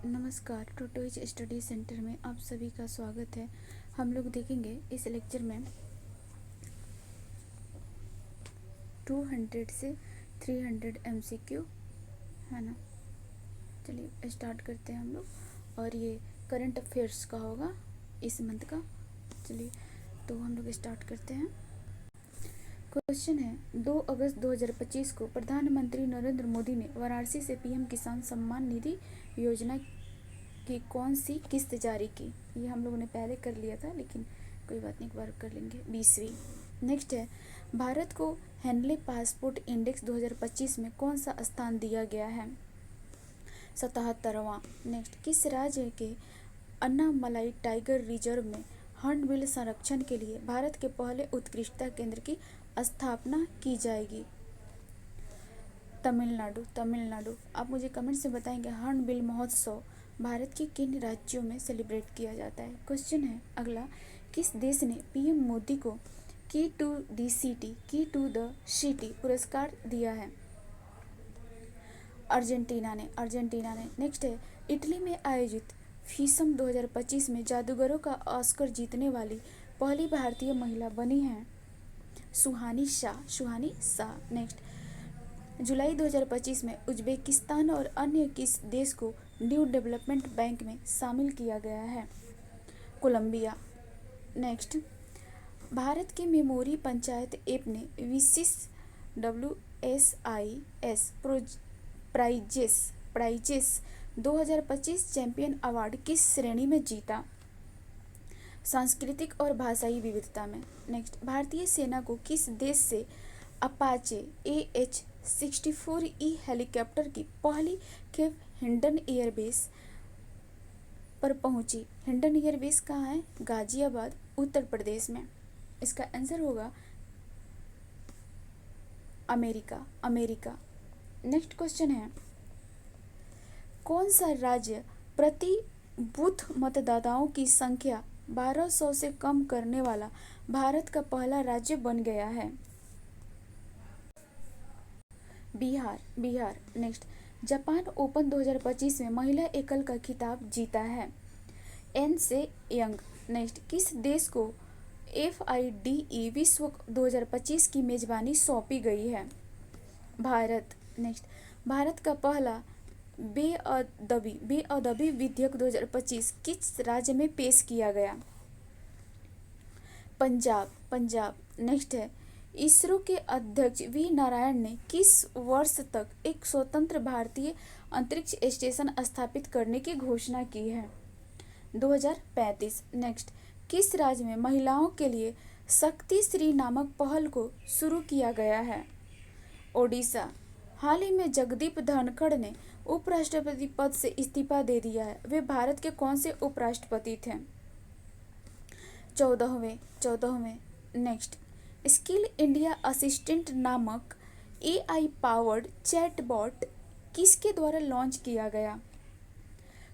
नमस्कार, tortoise study centre में आप सभी का स्वागत है। हम लोग देखेंगे इस लेक्चर में 200 से 300 MCQ है ना। चलिए स्टार्ट करते हैं हम लोग, और ये करंट अफेयर्स का होगा इस मंथ का। चलिए तो हम लोग स्टार्ट करते हैं। क्वेश्चन है, 2 अगस्त 2025 को प्रधानमंत्री नरेंद्र मोदी ने वाराणसी से पीएम किसान सम्मान निधि योजना की कौन सी किस्त जारी की? ये हम लोगों ने पहले कर लिया था, लेकिन कोई बात नहीं, एक बार कर लेंगे। 20वीं। नेक्स्ट है, भारत को हेनले पासपोर्ट इंडेक्स 2025 में कौन सा स्थान दिया गया है? 77वां। नेक्स्ट, किस राज्य के अन्नामलाई टाइगर रिजर्व में हॉर्नबिल संरक्षण के लिए भारत के पहले उत्कृष्टता केंद्र की स्थापना की जाएगी? तमिलनाडु। आप मुझे कमेंट से बताएंगे हॉर्नबिल महोत्सव भारत के किन राज्यों में सेलिब्रेट किया जाता है। क्वेश्चन है अगला, किस देश ने पीएम मोदी को की टू द सिटी पुरस्कार दिया है? अर्जेंटीना ने। नेक्स्ट है, इटली में आयोजित फीसम 2025 में जादूगरों का ऑस्कर जीतने वाली पहली भारतीय महिला बनी है सुहानी शाह। नेक्स्ट, जुलाई 2025 में उज्बेकिस्तान और अन्य किस देश को न्यू डेवलपमेंट बैंक में शामिल किया गया है? कोलंबिया। नेक्स्ट, भारत के मेमोरी पंचायत ऐप ने विशिष WSIS प्राइजेस 2025 चैंपियन अवार्ड किस श्रेणी में जीता? सांस्कृतिक और भाषाई विविधता में। नेक्स्ट, भारतीय सेना को किस देश से अपाचे AH-64E हेलीकॉप्टर की पहली खेप हिंडन एयरबेस पर पहुंची? हिंडन एयरबेस कहाँ है? गाजियाबाद, उत्तर प्रदेश में। इसका आंसर होगा अमेरिका। नेक्स्ट क्वेश्चन है, कौन सा राज्य प्रति बूथ मतदाताओं की संख्या 1200 से कम करने वाला भारत का पहला राज्य बन गया है? बिहार। नेक्स्ट, जापान ओपन 2025 में महिला एकल का खिताब जीता है एन से यंग। नेक्स्ट, किस देश को FIDE विश्व 2025 की मेजबानी सौंपी गई है? भारत। नेक्स्ट, भारत का पहला बेअदबी विधेयक 2025 किस राज्य में पेश किया गया? पंजाब। नेक्स्ट है, इसरो के अध्यक्ष V नारायण ने किस वर्ष तक एक स्वतंत्र भारतीय अंतरिक्ष स्टेशन स्थापित करने की घोषणा की है? 2035। नेक्स्ट, किस राज्य में महिलाओं के लिए शक्ति श्री नामक पहल को शुरू किया गया है? ओडिशा। हाल ही में जगदीप धनखड़ ने उपराष्ट्रपति पद से इस्तीफा दे दिया है। वे भारत के कौन से उपराष्ट्रपति थे? 14वें। नेक्स्ट, स्किल इंडिया असिस्टेंट नामक AI पावर्ड चैटबॉट किसके द्वारा लॉन्च किया गया?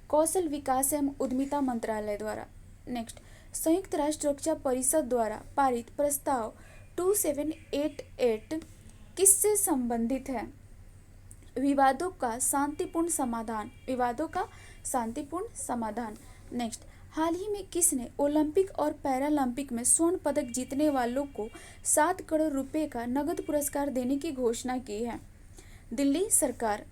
कौशल विकास एवं उद्यमिता मंत्रालय द्वारा। नेक्स्ट, संयुक्त राष्ट्र सुरक्षा परिषद द्वारा पारित प्रस्ताव 2788 किससे संबंधित है? विवादों का शांतिपूर्ण समाधान। नेक्स्ट, हाल ही में किसने ओलंपिक और पैरालंपिक में स्वर्ण पदक जीतने वालों को 7 करोड़ रुपए का नगद पुरस्कार देने की घोषणा की है? दिल्ली सरकार।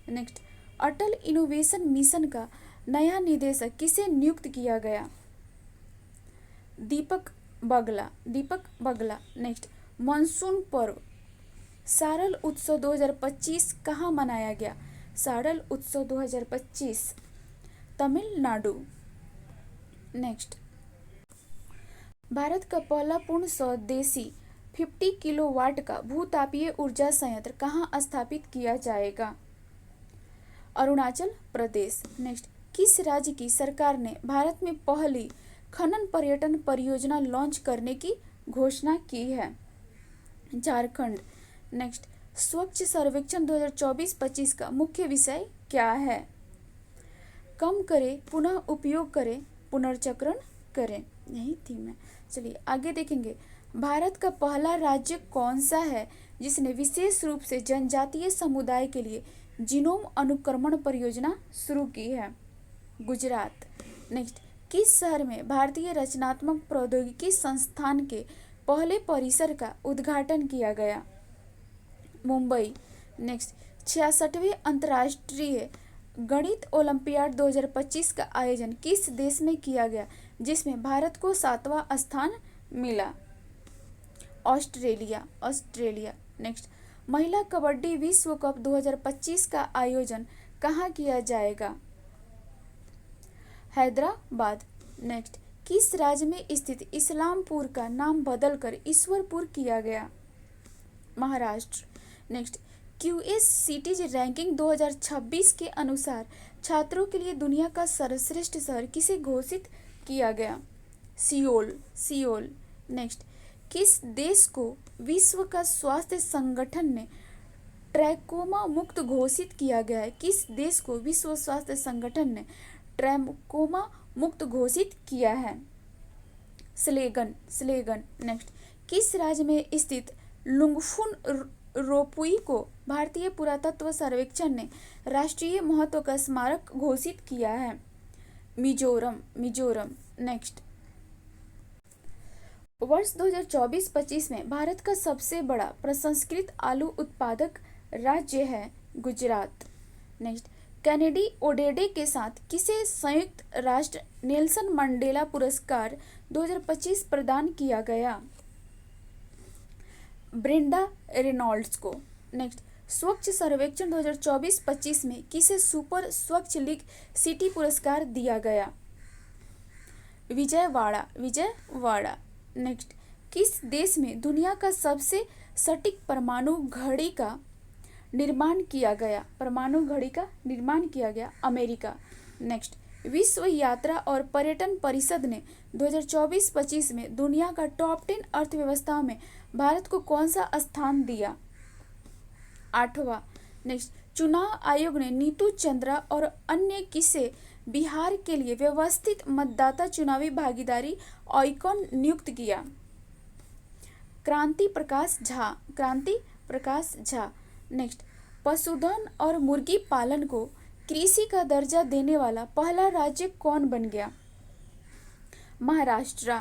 नेक्स्ट, अटल इनोवेशन मिशन का नया निदेशक किसे नियुक्त किया गया? दीपक बगला। नेक्स्ट, मानसून पर्व सारल उत्सव 2025 कहाँ मनाया गया? सारल उत्सव 2025 तमिलनाडु। नेक्स्ट, भारत का पहला पूर्ण स्वदेशी 50 किलोवाट का भूतापीय ऊर्जा संयंत्र कहाँ स्थापित किया जाएगा? अरुणाचल प्रदेश। नेक्स्ट, किस राज्य की सरकार ने भारत में पहली खनन पर्यटन परियोजना लॉन्च करने की घोषणा की है? झारखंड। नेक्स्ट, स्वच्छ सर्वेक्षण 2024-25 का मुख्य विषय क्या है? कम करें, पुनः उपयोग करें, पुनर्चक्रण करें, यही थीम है। चलिए आगे देखेंगे, भारत का पहला राज्य कौन सा है जिसने विशेष रूप से जनजातीय समुदाय के लिए जीनोम अनुक्रमण परियोजना शुरू की है? गुजरात। नेक्स्ट, किस शहर में भारतीय रचनात्मक प्रौद्योगिकी संस्थान के पहले परिसर का उद्घाटन किया गया? मुंबई। नेक्स्ट, 66वें अंतर्राष्ट्रीय गणित ओलंपियाड 2025 का आयोजन किस देश में किया गया, जिसमें भारत को 7वां स्थान मिला? ऑस्ट्रेलिया। ऑस्ट्रेलिया। नेक्स्ट, महिला कबड्डी विश्व कप 2025 का आयोजन कहाँ किया जाएगा? हैदराबाद। नेक्स्ट, किस राज्य में स्थित इस्लामपुर का नाम बदलकर ईश्वरपुर किया गया? Maharashtra. Next, QS cities ranking 2026 के अनुसार छात्रों के लिए दुनिया का सर्वश्रेष्ठ शहर किसे घोषित किया गया? सियोल। सियोल। नेक्स्ट, किस देश को विश्व का स्वास्थ्य संगठन ने ट्रैकोमा मुक्त घोषित किया गया है? किस देश को विश्व स्वास्थ्य संगठन ने ट्रैकोमा मुक्त घोषित किया है? स्लेगन। स्लेगन। नेक्स्ट, किस राज्य में स्थित लुंगफुन रोपुई को भारतीय पुरातत्व सर्वेक्षण ने राष्ट्रीय महत्व का स्मारक घोषित किया है? मिजोरम। मिजोरम। नेक्स्ट, वर्ष 2024-25 में भारत का सबसे बड़ा प्रसंस्कृत आलू उत्पादक राज्य है? गुजरात। नेक्स्ट, कैनेडी ओडेडे के साथ किसे संयुक्त राष्ट्र नेल्सन मंडेला पुरस्कार 2025 प्रदान किया गया? ब्रेंडा रेनॉल्ड्स को। नेक्स्ट, स्वच्छ सर्वेक्षण 2024-25 में किसे सुपर स्वच्छ लीग सिटी पुरस्कार दिया गया? विजयवाड़ा। विजयवाड़ा। नेक्स्ट, किस देश में दुनिया का सबसे सटीक परमाणु घड़ी का निर्माण किया गया? परमाणु घड़ी का निर्माण किया गया? अमेरिका। नेक्स्ट, विश्व यात्रा और पर्यटन परिषद ने 2024-25 में दुनिया का टॉप 10 अर्थव्यवस्थाओं में भारत को कौन सा स्थान दिया? 8वां। नेक्स्ट, चुनाव आयोग ने नीतू चंद्रा और अन्य किसे बिहार के लिए व्यवस्थित मतदाता चुनावी भागीदारी आइकॉन नियुक्त किया? क्रांति प्रकाश झा। क्रांति प्रकाश झा। नेक्स्ट, पशुधन और मुर्गी पालन को कृषि का दर्जा देने वाला पहला राज्य कौन बन गया? महाराष्ट्र।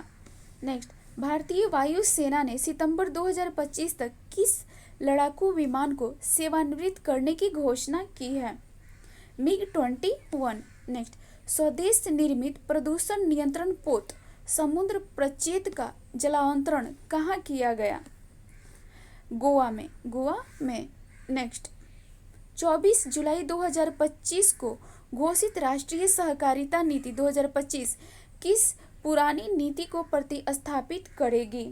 नेक्स्ट, भारतीय वायु सेना ने सितंबर 2025 तक किस लड़ाकू विमान को सेवानिवृत्त करने की घोषणा की है? MiG-21। नेक्स्ट, स्वदेश निर्मित प्रदूषण नियंत्रण पोत समुद्र प्रचेत का जलावतरण कहाँ किया गया? गोवा में। गोवा में। नेक्स्ट, 24 जुलाई 2025 को घोषित राष्ट्रीय सहकारिता नीति 2025 किस पुरानी नीति को प्रतिस्थापित करेगी?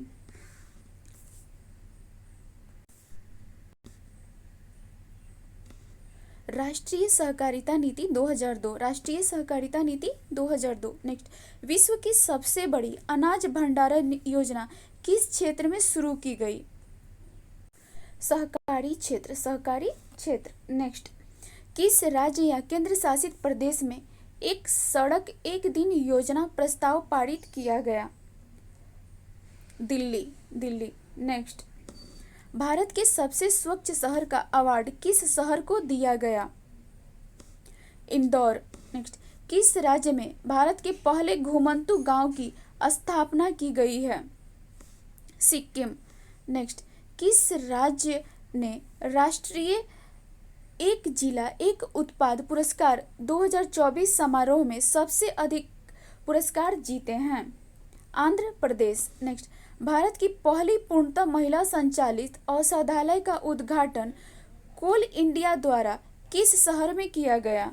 राष्ट्रीय सहकारिता नीति 2002। राष्ट्रीय सहकारिता नीति 2002। नेक्स्ट, विश्व की सबसे बड़ी अनाज भंडारण योजना किस क्षेत्र में शुरू की गई? सहकारी क्षेत्र। सहकारी क्षेत्र। नेक्स्ट, किस राज्य या केंद्र शासित प्रदेश में एक सड़क एक दिन योजना प्रस्ताव पारित किया गया? दिल्ली। दिल्ली। नेक्स्ट, भारत के सबसे स्वच्छ शहर का अवार्ड किस शहर को दिया गया? इंदौर। नेक्स्ट, किस राज्य में भारत के पहले घुमंतू गांव की स्थापना की गई है? सिक्किम। नेक्स्ट, किस राज्य ने राष्ट्रीय एक जिला एक उत्पाद पुरस्कार 2024 समारोह में सबसे अधिक पुरस्कार जीते हैं? आंध्र प्रदेश। नेक्स्ट, भारत की पहली पूर्णतः महिला संचालित औषधालय का उद्घाटन कोल इंडिया द्वारा किस शहर में किया गया?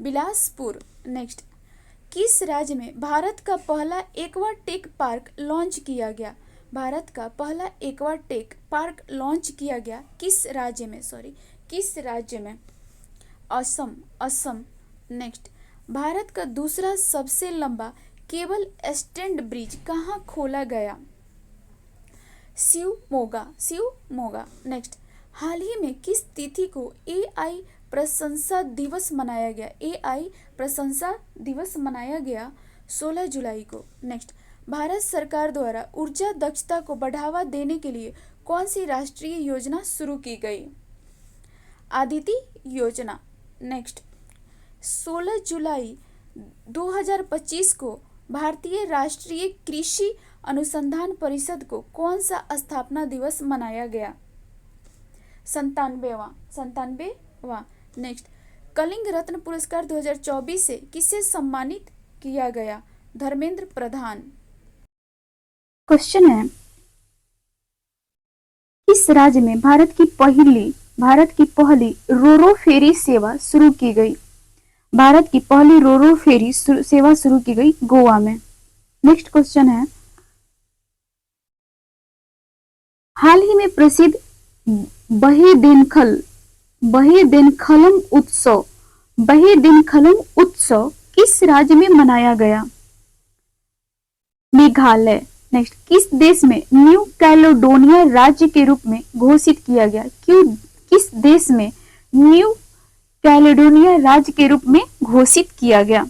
बिलासपुर। नेक्स्ट, किस राज्य में भारत का पहला एक्वा टेक पार्क लॉन्च किया गया? भारत का पहला एक्वा टेक पार्क लॉन्च किया गया किस राज्य में? किस राज्य में? असम। असम। नेक्स्ट, भारत का दूसरा सबसे लंबा केबल स्टैंड ब्रिज कहाँ खोला गया? शिवमोगा। शिवमोगा। नेक्स्ट, हाल ही में किस तिथि को AI प्रशंसा दिवस मनाया गया? AI प्रशंसा दिवस मनाया गया 16 जुलाई को। नेक्स्ट, भारत सरकार द्वारा ऊर्जा दक्षता को बढ़ावा देने के लिए कौन सी राष्ट्रीय योजना शुरू की गई? आदिति योजना। नेक्स्ट, 16 जुलाई 2025 को भारतीय राष्ट्रीय कृषि अनुसंधान परिषद को कौन सा स्थापना दिवस मनाया गया? 97वां। नेक्स्ट, कलिंग रत्न पुरस्कार 2024 से किसे सम्मानित किया गया? धर्मेंद्र प्रधान। क्वेश्चन है, किस राज्य में भारत की पहली रोरो फेरी सेवा शुरू की गई? भारत की पहली रोरो फेरी सेवा शुरू की गई गोवा में। नेक्स्ट क्वेश्चन है, हाल ही में प्रसिद्ध बहीदिनखलम उत्सव किस राज्य में मनाया गया? मेघालय। नेक्स्ट, किस देश में न्यू कैलेडोनिया राज्य के रूप में घोषित किया गया? किस देश में न्यू कैलेडोनिया राज्य के रूप में घोषित किया गया?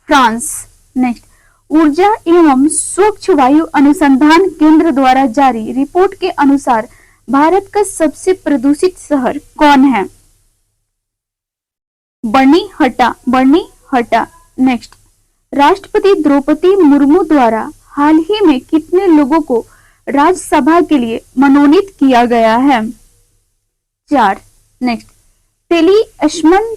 फ्रांस। नेक्स्ट, ऊर्जा एवं स्वच्छ वायु अनुसंधान केंद्र द्वारा जारी रिपोर्ट के अनुसार भारत का सबसे प्रदूषित शहर कौन है? बर्निहटा। नेक्स्ट, राष्ट्रपति द्रौपदी मुर्मू द्वारा हाल ही में कितने लोगों को राज्यसभा के लिए मनोनीत किया गया है? 4। नेक्स्ट, टेलीअसमन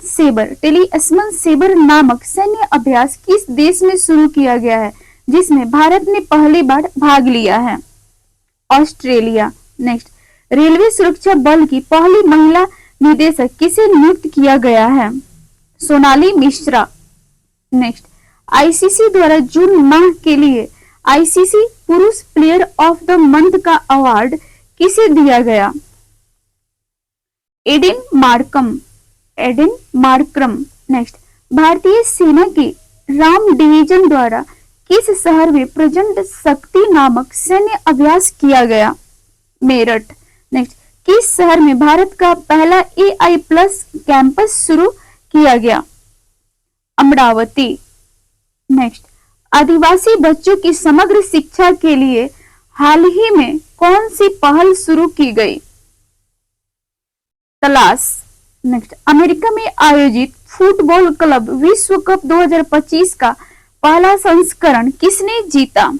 सेबर नामक सैन्य अभ्यास किस देश में शुरू किया गया है जिसमें भारत ने पहली बार भाग लिया है? ऑस्ट्रेलिया। नेक्स्ट, रेलवे सुरक्षा बल की पहली महिला निदेशक किसे नियुक्त किया गया है? सोनाली मिश्रा। नेक्स्ट, आईसीसी द्वारा जून माह के लिए आईसीसी पुरुष प्लेयर ऑफ द मंथ का अवार्ड किसे दिया गया? Aiden Markram. नेक्स्ट, भारतीय सेना के राम डिवीजन द्वारा किस शहर में प्रचंड शक्ति नामक सैन्य अभ्यास किया गया? मेरठ। नेक्स्ट, किस शहर में भारत का पहला AI+ कैंपस शुरू किया गया? अमरावती। नेक्स्ट, आदिवासी बच्चों की समग्र शिक्षा के लिए हाल ही में कौन सी पहल शुरू की गई? तलाश। नेक्स्ट, अमेरिका में आयोजित फुटबॉल क्लब विश्व कप 2025 का पहला संस्करण किसने जीता?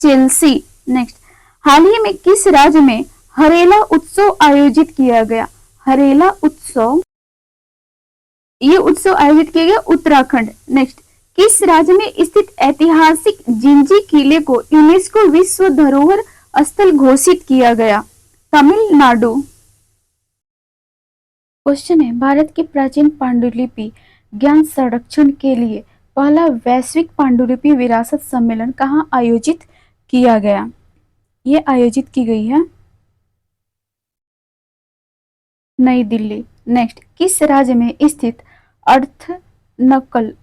चेल्सी। नेक्स्ट, हाल ही में किस राज्य में हरेला उत्सव आयोजित किया गया? हरेला उत्सव, ये उत्सव आयोजित किया गया उत्तराखंड। नेक्स्ट, किस राज्य में स्थित ऐतिहासिक जिंजी किले को यूनेस्को विश्व धरोहर स्थल घोषित किया गया? तमिलनाडु। क्वेश्चन है, भारत की प्राचीन पांडुलिपि ज्ञान संरक्षण के लिए पहला वैश्विक पांडुलिपि विरासत सम्मेलन कहाँ आयोजित किया गया? ये आयोजित की गई है नई दिल्ली। नेक्स्ट, किस राज्य में स्थित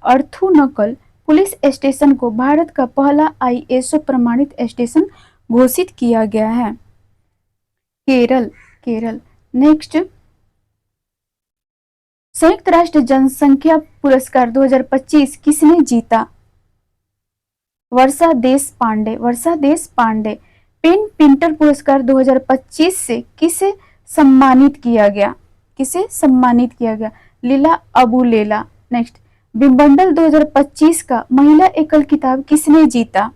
अर्थुनकल पुलिस स्टेशन को भारत का पहला ISO प्रमाणित स्टेशन घोषित किया गया है? केरल। नेक्स्ट, संयुक्त राष्ट्र जनसंख्या पुरस्कार 2025 किसने जीता? वर्षा देश पांडे। पेन पिंटर पुरस्कार 2025 से किसे सम्मानित किया गया? लीला अबुलेला। नेक्स्ट, विंबलडन 2025 का महिला एकल खिताब किसने जीता?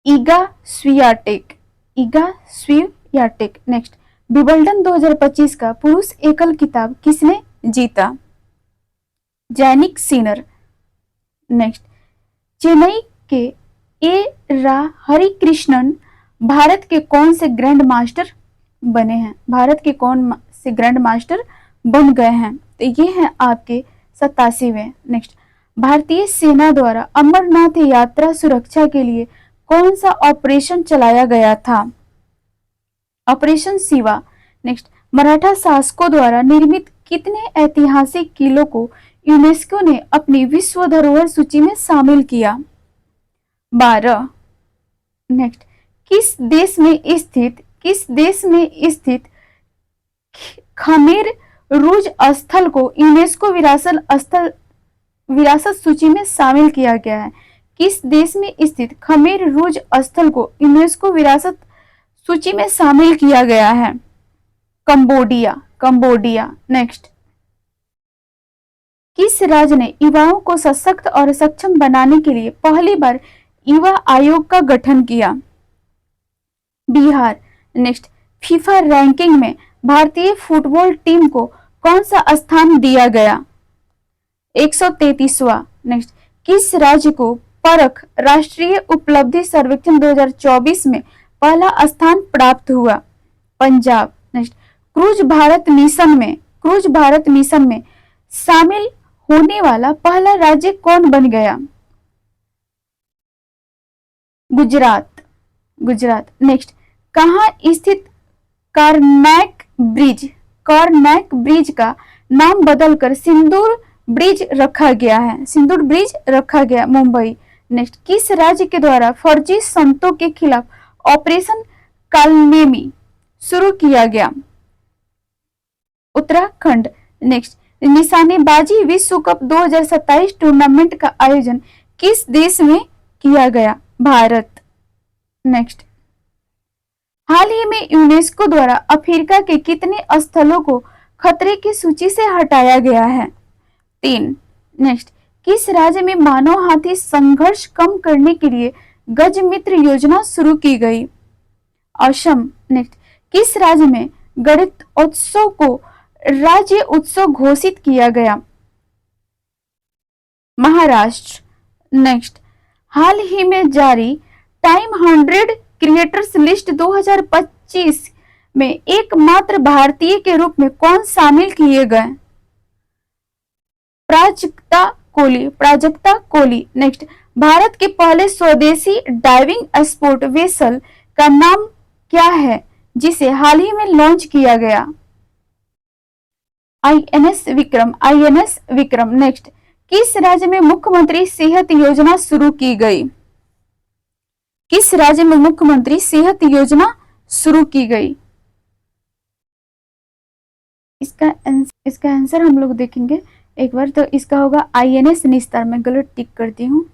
Iga Swiatek. नेक्स्ट, विंबलडन 2025 का पुरुष एकल खिताब किसने जीता? Jannik Sinner. नेक्स्ट, चेन्नई के हरिकृष्णन भारत के कौन से ग्रैंड मास्टर बने हैं? भारत के कौन से ग्रैंड मास्टर बन गए हैं? तो ये हैं आपके 87वें। नेक्स्ट, भारतीय सेना द्वारा अमरनाथ यात्रा सुरक्षा के लिए कौन सा ऑपरेशन चलाया गया था? ऑपरेशन शिवा। नेक्स्ट, मराठा शासकों द्वारा निर्मित कितने ऐतिहासिक किलों को यूनेस्को ने अपनी विश्व धरोहर सूची में शामिल किया? 12। नेक्स्ट, किस देश में स्थित खमेर रूज स्थल को यूनेस्को विरासत सूची में शामिल किया गया है? किस देश में स्थित खमेर रूज स्थल को यूनेस्को विरासत सूची में शामिल किया गया है? कंबोडिया। कंबोडिया। नेक्स्ट, किस राज्य ने युवाओं को सशक्त और सक्षम बनाने के लिए पहली बार युवा आयोग का गठन किया? बिहार। नेक्स्ट, फीफा रैंकिंग में भारतीय फुटबॉल टीम को कौन सा स्थान दिया गया? 133वां। नेक्स्ट, किस राज्य को परख राष्ट्रीय उपलब्धि सर्वेक्षण 2024 में पहला स्थान प्राप्त हुआ? Punjab. Next, cruise Bharat mission में शामिल होने वाला पहला राज्य कौन बन गया? गुजरात। नेक्स्ट, कहाँ स्थित कार्नैक ब्रिज का नाम बदलकर सिंदूर ब्रिज रखा गया? मुंबई। नेक्स्ट, किस राज्य के द्वारा फर्जी संतों के खिलाफ ऑपरेशन कालनेमी शुरू किया गया? उत्तराखंड। नेक्स्ट, निशानेबाजी विश्व कप 2027 टूर्नामेंट का आयोजन किस देश में किया गया? भारत। नेक्स्ट, हाल ही में यूनेस्को द्वारा अफ्रीका के कितने स्थलों को खतरे की सूची से हटाया गया है? 3। नेक्स्ट, किस राज्य में मानव हाथी संघर्ष कम करने के लिए गज मित्र योजना शुरू की गई? असम। नेक्स्ट, किस राज्य में गणित उत्सव को राज्य उत्सव घोषित किया गया? महाराष्ट्र। नेक्स्ट, हाल ही में जारी टाइम 100 क्रिएटर्स लिस्ट 2025 में एकमात्र भारतीय के रूप में कौन शामिल किए गए? प्राजक्ता कोहली। नेक्स्ट, भारत के पहले स्वदेशी डाइविंग स्पोर्ट वेसल का नाम क्या है जिसे हाल ही में लॉन्च किया गया? INS विक्रम। नेक्स्ट, किस राज्य में मुख्यमंत्री सेहत योजना शुरू की गई? इसका आंसर हम लोग देखेंगे एक बार, तो इसका होगा INS निस्तार। मैं गलत टिक करती हूँ,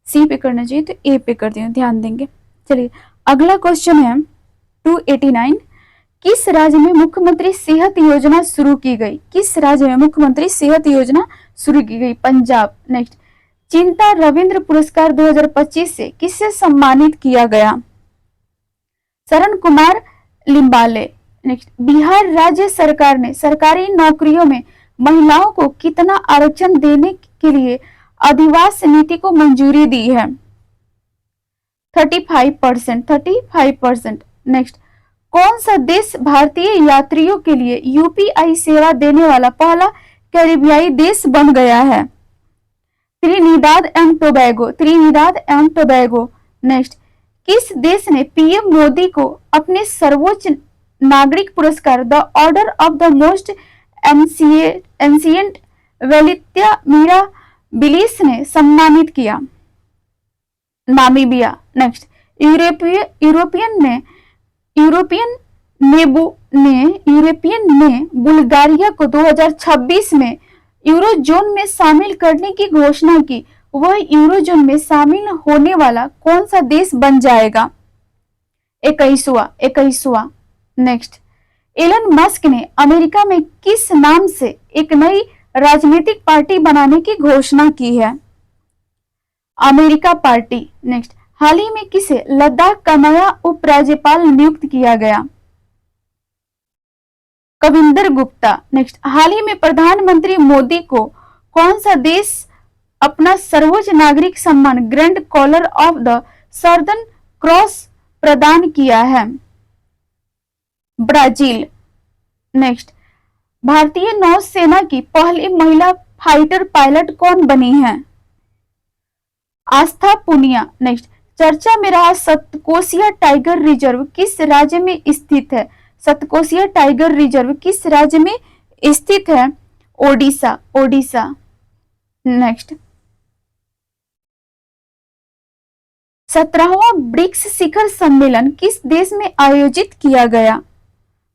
C पे करना चाहिए तो A पे करती हूँ, ध्यान देंगे। चलिए, अगला क्वेश्चन है 289। किस राज्य में मुख्यमंत्री सेहत योजना शुरू की गई? पंजाब। नेक्स्ट, चिंता रविंद्र पुरस्कार 2025 से किससे सम्मानित किया गया? शरण कुमार लिम्बाले। नेक्स्ट, बिहार राज्य सरकार ने सरकारी नौकरियों में महिलाओं को कितना आरक्षण देने के लिए अधिवास नीति को मंजूरी दी है? 35%। नेक्स्ट, कौन सा देश भारतीय यात्रियों के लिए UPI सेवा देने वाला पहला कैरिबियाई देश बन गया है? Trinidad and Tobago. नेक्स्ट, किस देश ने PM मोदी को अपने सर्वोच्च नागरिक पुरस्कार the order of the most ancient Welwitschia mirabilis ने सम्मानित किया? नामीबिया। नेक्स्ट, यूरोपियन ने बुल्गारिया को 2026 में यूरोजोन में शामिल करने की घोषणा की। वह यूरोजोन में शामिल होने वाला कौन सा देश बन जाएगा? 21वां। नेक्स्ट, एलन मस्क ने अमेरिका में किस नाम से एक नई राजनीतिक पार्टी बनाने की घोषणा की है? America party. नेक्स्ट, हाल ही में किसे लद्दाख का नया उपराज्यपाल नियुक्त किया गया? कविंदर गुप्ता। नेक्स्ट, हाल ही में प्रधानमंत्री मोदी को कौन सा देश अपना सर्वोच्च नागरिक सम्मान grand collar of the Southern Cross प्रदान किया है? ब्राजील। नेक्स्ट, भारतीय नौसेना की पहली महिला फाइटर पायलट कौन बनी है? आस्था पुनिया। नेक्स्ट, चर्चा में रहा सतकोसिया टाइगर रिजर्व किस राज्य में स्थित है? सतकोसिया टाइगर रिजर्व किस राज्य में स्थित है? ओडिशा। नेक्स्ट, 17वां ब्रिक्स शिखर सम्मेलन किस देश में आयोजित किया गया?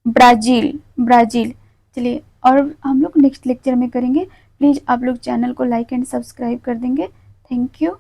ब्राजील। चलिए, और हम लोग नेक्स्ट लेक्चर में करेंगे। प्लीज आप लोग चैनल को लाइक एंड सब्सक्राइब कर देंगे। Thank you.